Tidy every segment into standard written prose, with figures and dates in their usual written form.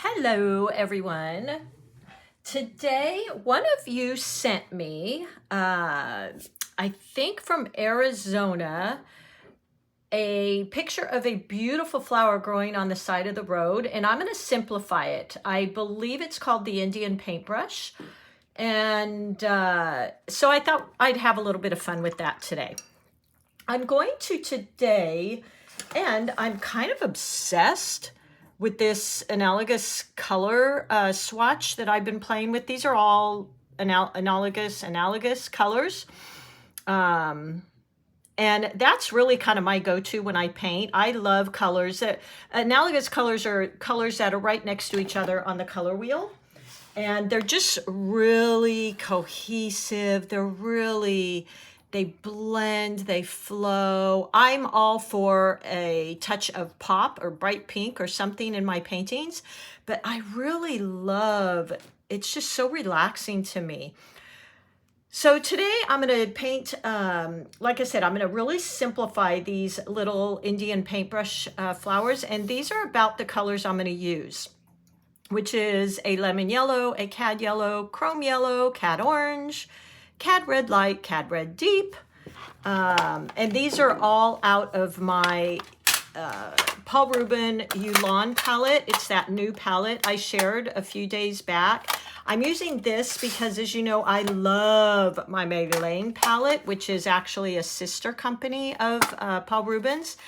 Hello, everyone. Today, one of you sent me, I think from Arizona, a picture of a beautiful flower growing on the side of the road, and I'm going to simplify it. I believe it's called the Indian Paintbrush, and so I thought I'd have a little bit of fun with that today. I'm going to today, and I'm kind of obsessed with this analogous color swatch that I've been playing with. These are all analogous colors. And that's really kind of my go-to when I paint. I love colors. Analogous colors are colors that are right next to each other on the color wheel. And they're just really cohesive. They blend, they flow. I'm all for a touch of pop or bright pink or something in my paintings, but I really love, it's just so relaxing to me. So today I'm going to paint, like I said, I'm going to really simplify these little Indian paintbrush flowers, and these are about the colors I'm going to use, which is a lemon yellow, a cad yellow, chrome yellow, cad orange, cad red light, cad red deep, and these are all out of my Paul Rubens Youlan palette. It's that new palette I shared a few days back. I'm using this because, as you know, I love my MeiLiang palette, which is actually a sister company of Paul Rubens.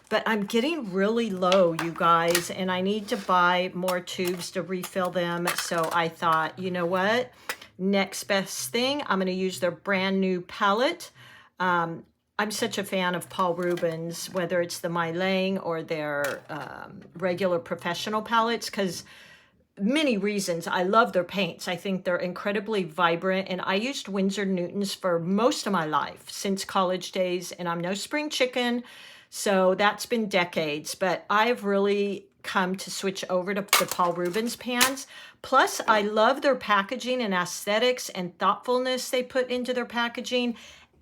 But I'm getting really low, you guys, and I need to buy more tubes to refill them. So I thought, you know what? Next best thing, I'm going to use their brand new palette. I'm such a fan of Paul Rubens, whether it's the MeiLiang or their regular professional palettes, because many reasons. I love their paints. I think they're incredibly vibrant, and I used Winsor Newtons for most of my life, since college days, and I'm no spring chicken, so that's been decades, but I've really come to switch over to the Paul Rubens pans. Plus, I love their packaging and aesthetics and thoughtfulness they put into their packaging.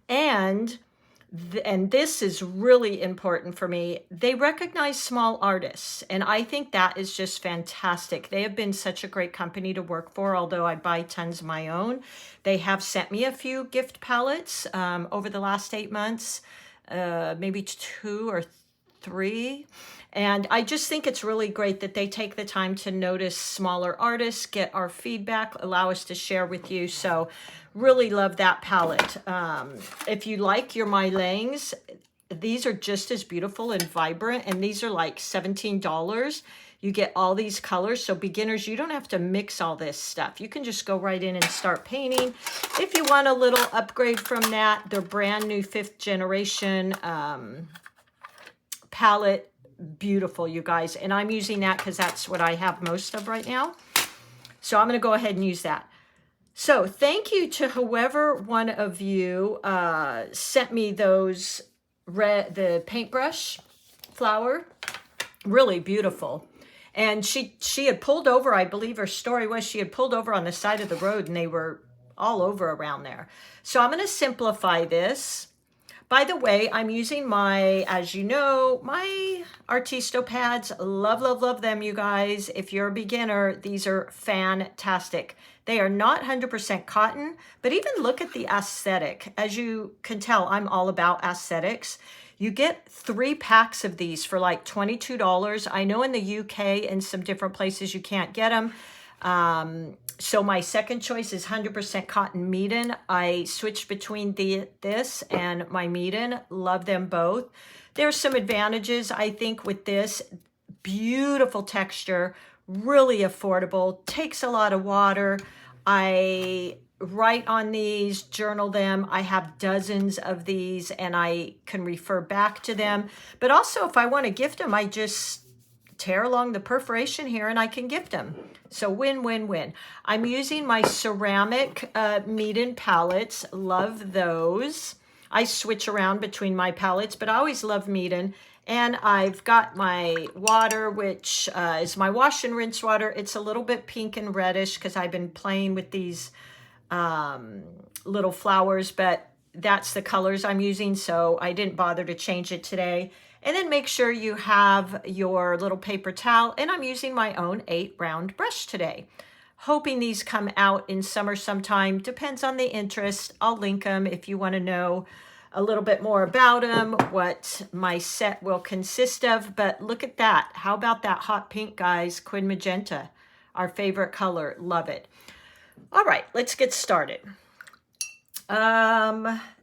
And this is really important for me, they recognize small artists. And I think that is just fantastic. They have been such a great company to work for, although I buy tons of my own. They have sent me a few gift palettes over the last 8 months, maybe 2 or 3. And I just think it's really great that they take the time to notice smaller artists, get our feedback, allow us to share with you. So really love that palette. If you like your MeiLiangs, these are just as beautiful and vibrant, and these are like $17. You get all these colors. So beginners, you don't have to mix all this stuff. You can just go right in and start painting. If you want a little upgrade from that, their brand new 5th generation palette, beautiful, you guys. And I'm using that because that's what I have most of right now. So I'm going to go ahead and use that. So thank you to whoever one of you sent me those the paintbrush flower. Really beautiful. And she had pulled over, I believe her story was she had pulled over on the side of the road, and they were all over around there. So I'm going to simplify this. By the way, I'm using my, as you know, my Artisto pads. Love, love, love them, you guys. If you're a beginner, these are fantastic. They are not 100% cotton, but even look at the aesthetic. As you can tell, I'm all about aesthetics. You get 3 packs of these for like $22. I know in the UK and some different places you can't get them. So my second choice is 100% cotton Meeden. I switched between this and my Meeden. Love them both. There's some advantages, I think, with this. Beautiful texture, really affordable, takes a lot of water. I write on these, journal them. I have dozens of these, and I can refer back to them. But also, if I want to gift them, I just tear along the perforation here and I can gift them. So win, win, win. I'm using my ceramic Meeden palettes. Love those. I switch around between my palettes, but I always love Meeden. And I've got my water, which is my wash and rinse water. It's a little bit pink and reddish because I've been playing with these little flowers, but that's the colors I'm using, so I didn't bother to change it today. And then make sure you have your little paper towel. And I'm using my own 8-round brush today. Hoping these come out in summer sometime. Depends on the interest. I'll link them if you want to know a little bit more about them, what my set will consist of. But look at that. How about that hot pink, guys? Quin Magenta, our favorite color. Love it. All right, let's get started.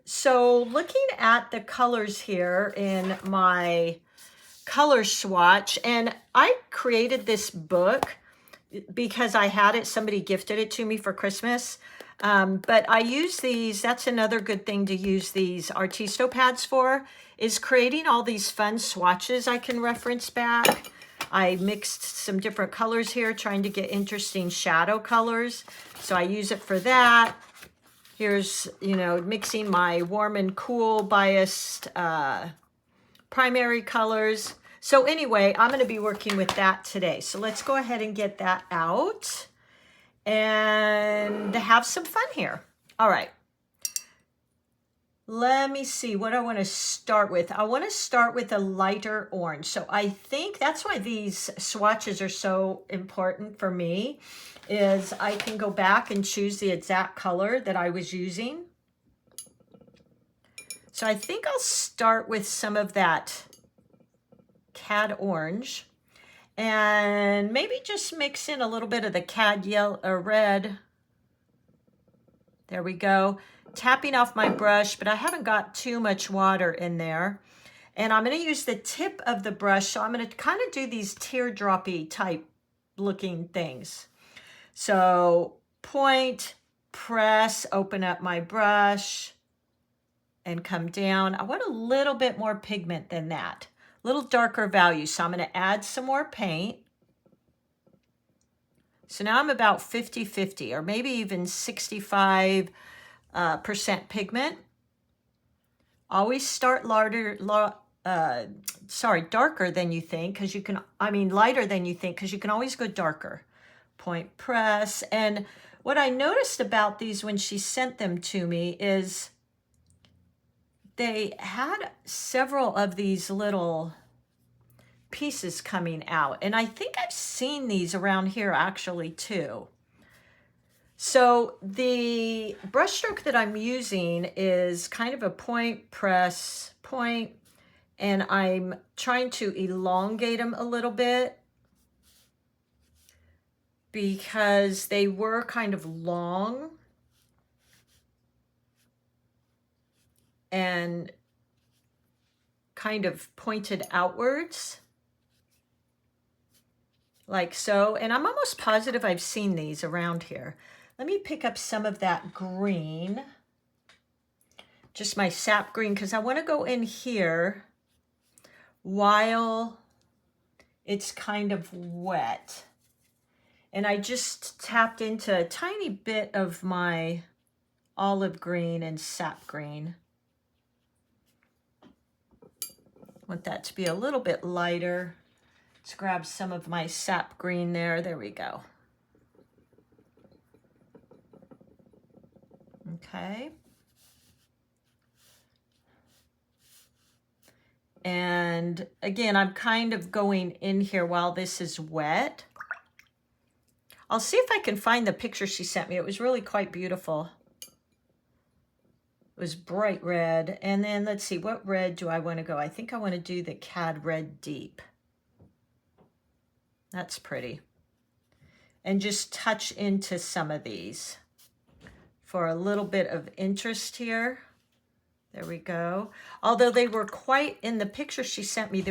So looking at the colors here in my color swatch, and I created this book because I had it, somebody gifted it to me for Christmas. But I use these, that's another good thing to use these Artisto pads for, is creating all these fun swatches I can reference back. I mixed some different colors here, trying to get interesting shadow colors. So I use it for that. Here's, you know, mixing my warm and cool biased primary colors. So anyway, I'm going to be working with that today. So let's go ahead and get that out and have some fun here. All right. Let me see what I want to start with. I want to start with a lighter orange. So I think that's why these swatches are so important for me, is I can go back and choose the exact color that I was using. So I think I'll start with some of that cad orange and maybe just mix in a little bit of the cad yellow or red. There we go. Tapping off my brush, but I haven't got too much water in there. And I'm going to use the tip of the brush. So I'm going to kind of do these teardroppy type looking things. So point, press, open up my brush and come down. I want a little bit more pigment than that, a little darker value. So I'm going to add some more paint. So now I'm about 50-50 or maybe even 65% pigment. Always start darker than you think, because you can, lighter than you think, because you can always go darker. Point, press. And what I noticed about these when she sent them to me is they had several of these little pieces coming out. And I think I've seen these around here actually too. So the brushstroke that I'm using is kind of a point, press, point, and I'm trying to elongate them a little bit because they were kind of long and kind of pointed outwards like so. And I'm almost positive I've seen these around here. Let me pick up some of that green, just my sap green, because I want to go in here while it's kind of wet. And I just tapped into a tiny bit of my olive green and sap green. I want that to be a little bit lighter. Let's grab some of my sap green there. There we go. Okay. And again, I'm kind of going in here while this is wet. I'll see if I can find the picture she sent me. It was really quite beautiful. It was bright red. And then let's see, what red do I want to go? I think I want to do the Cad Red Deep. That's pretty. And just touch into some of these for a little bit of interest here. There we go. Although they were quite, in the picture she sent me,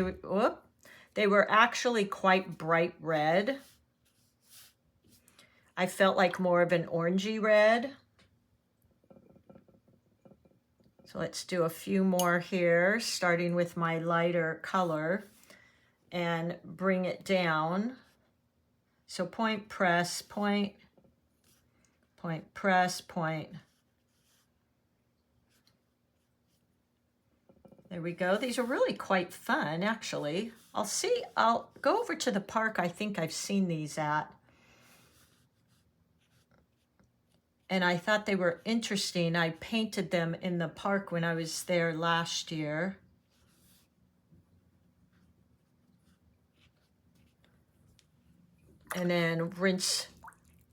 they were actually quite bright red. I felt like more of an orangey red. So let's do a few more here, starting with my lighter color and bring it down. So point, press, point, point, press, point. There we go. These are really quite fun, actually. I'll go over to the park I think I've seen these at. And I thought they were interesting. I painted them in the park when I was there last year. And then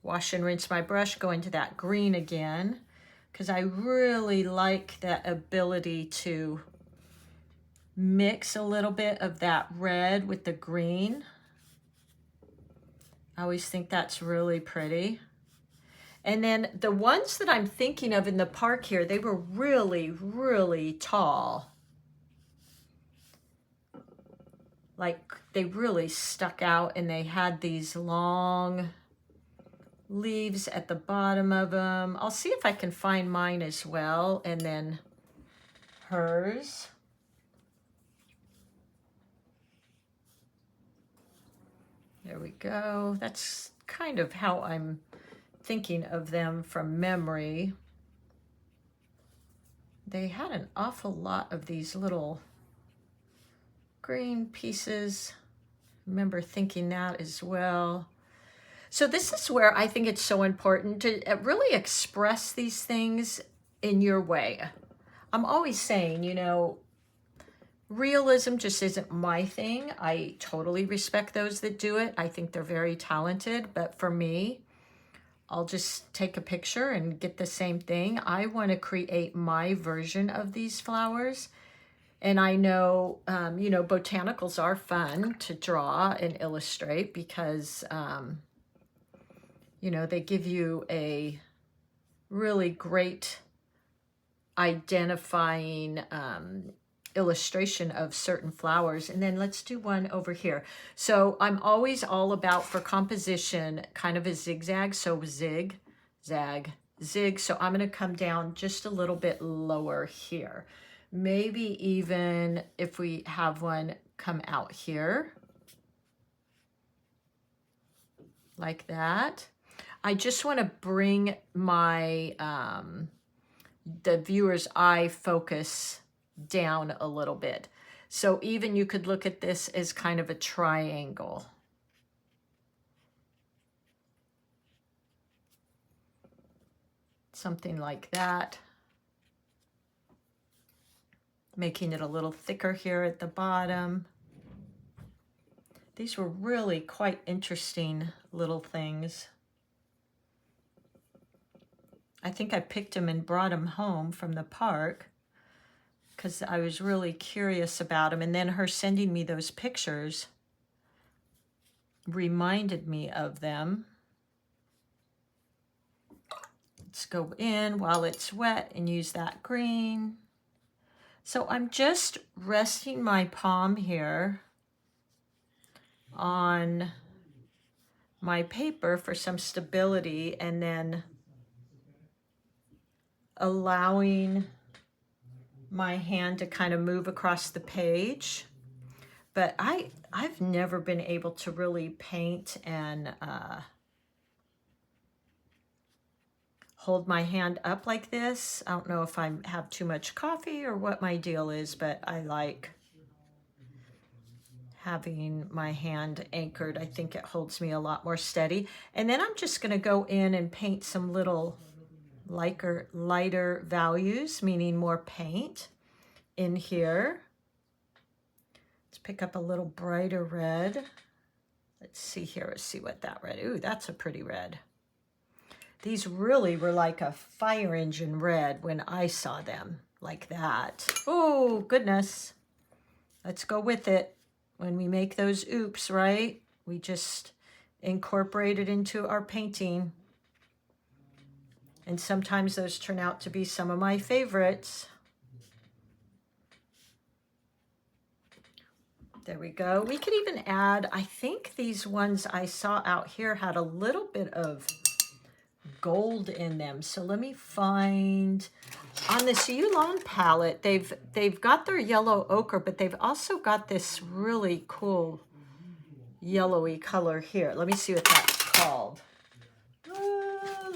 wash and rinse my brush, go into that green again, because I really like that ability to mix a little bit of that red with the green. I always think that's really pretty. And then the ones that I'm thinking of in the park here, they were really, really tall. Like they really stuck out, and they had these long leaves at the bottom of them. I'll see if I can find mine as well, and then hers. There we go. That's kind of how I'm thinking of them from memory. They had an awful lot of these little green pieces. Remember thinking that as well. So this is where I think it's so important to really express these things in your way. I'm always saying, you know, realism just isn't my thing. I totally respect those that do it. I think they're very talented, but for me, I'll just take a picture and get the same thing. I want to create my version of these flowers. And I know, you know, botanicals are fun to draw and illustrate because, you know, they give you a really great identifying illustration of certain flowers. And then let's do one over here. So I'm always all about, for composition, kind of a zigzag. So zig, zag, zig. So I'm going to come down just a little bit lower here. Maybe even if we have one come out here like that. I just want to bring my the viewer's eye focus down a little bit. So even you could look at this as kind of a triangle. Something like that. Making it a little thicker here at the bottom. These were really quite interesting little things. I think I picked them and brought them home from the park because I was really curious about them. And then her sending me those pictures reminded me of them. Let's go in while it's wet and use that green. So I'm just resting my palm here on my paper for some stability, and then allowing my hand to kind of move across the page. But I've never been able to really paint and hold my hand up like this. I don't know if I have too much coffee or what my deal is, but I like having my hand anchored. I think it holds me a lot more steady. And then I'm just going to go in and paint some little lighter values, meaning more paint in here. Let's pick up a little brighter red. Let's see here. Let's see what that red. Ooh, that's a pretty red. These really were like a fire engine red when I saw them, like that. Oh, goodness. Let's go with it. When we make those oops, right? We just incorporate it into our painting. And sometimes those turn out to be some of my favorites. There we go. We could even add, I think these ones I saw out here had a little bit of gold in them. So let me find, on this Youlan palette, they've got their yellow ochre, but they've also got this really cool yellowy color here. Let me see what that's called.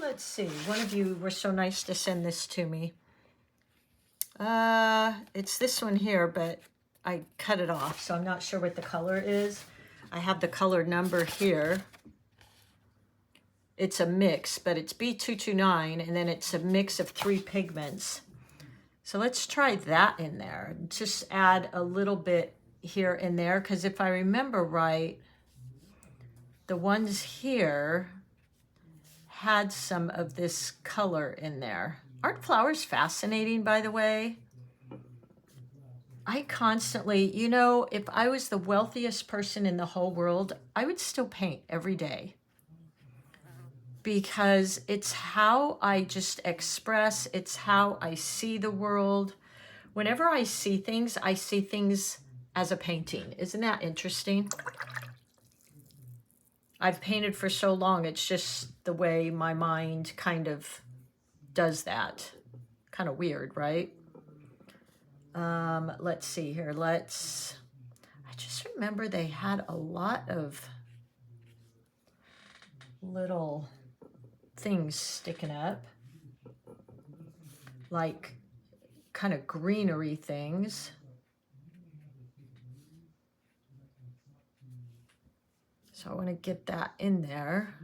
Let's see. One of you were so nice to send this to me. It's this one here, but I cut it off, so I'm not sure what the color is. I have the color number here. It's a mix, but it's B229, and then it's a mix of 3 pigments. So let's try that in there. Just add a little bit here and there, because if I remember right, the ones here had some of this color in there. Aren't flowers fascinating, by the way? I constantly, you know, if I was the wealthiest person in the whole world, I would still paint every day, because it's how I just express, it's how I see the world. Whenever I see things as a painting. Isn't that interesting? I've painted for so long, it's just the way my mind kind of does that. Kind of weird, right? Let's see here. I just remember they had a lot of little things sticking up, like kind of greenery things. So I want to get that in there.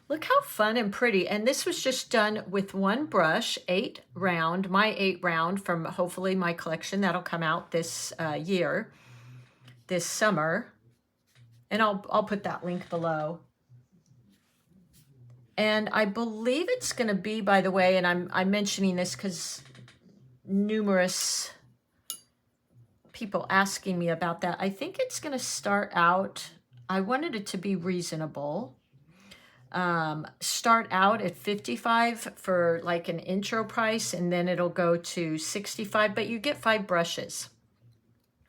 Look how fun and pretty. And this was just done with one brush, 8 round, my 8 round from hopefully my collection. That'll come out this year, this summer. And I'll put that link below. And I believe it's going to be, by the way, and I'm mentioning this because numerous people asking me about that. I think it's going to start out, I wanted it to be reasonable. Start out at $55 for like an intro price, and then it'll go to $65, but you get 5 brushes.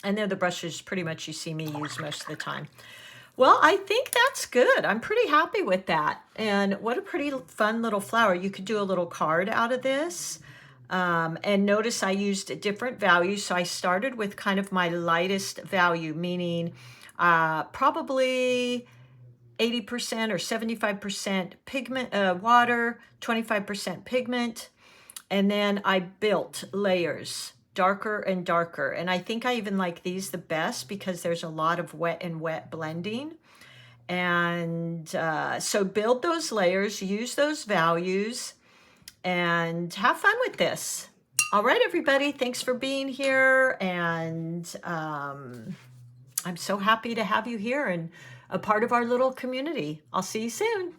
And they're the brushes pretty much you see me use most of the time. Well, I think that's good. I'm pretty happy with that. And what a pretty fun little flower. You could do a little card out of this. And notice I used different values. So I started with kind of my lightest value, meaning probably 80% or 75% pigment, water, 25% pigment. And then I built layers, darker and darker. And I think I even like these the best because there's a lot of wet and wet blending. And so build those layers, use those values, and have fun with this. All right, everybody, thanks for being here. And I'm so happy to have you here and a part of our little community. I'll see you soon.